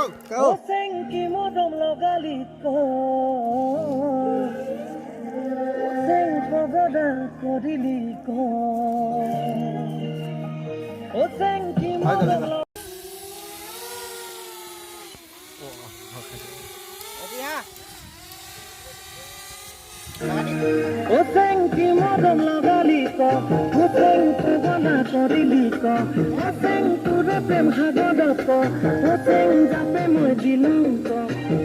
Osenki modom logaliko Osen pogoda kodiliko Osenki modom Osenki modom logaliko Osen pogoda kodiliko Osen ture prem hagodoko Osen jape moi dilunko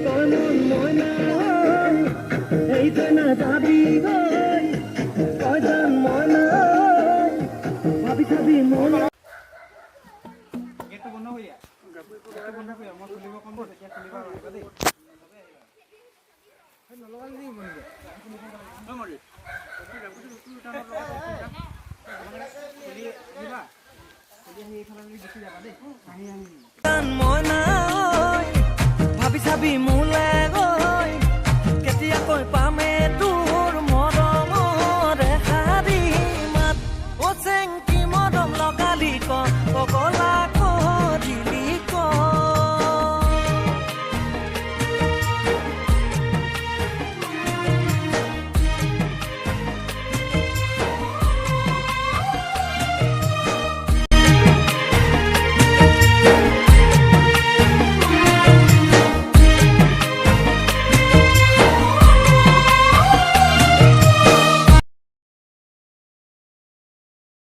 Toimon moi na hoi Eite na jabi goi Toijan moi na hoi Bhabi chabi moi na Getu bono hoya getu bono hoya mo khulibo kombo তেতিয়া খুলিবা লাগিব দেই নলগালি নি মনি নমৰি ভাবি চাবি মোলে গৈ কেতিয়াকৈ পামে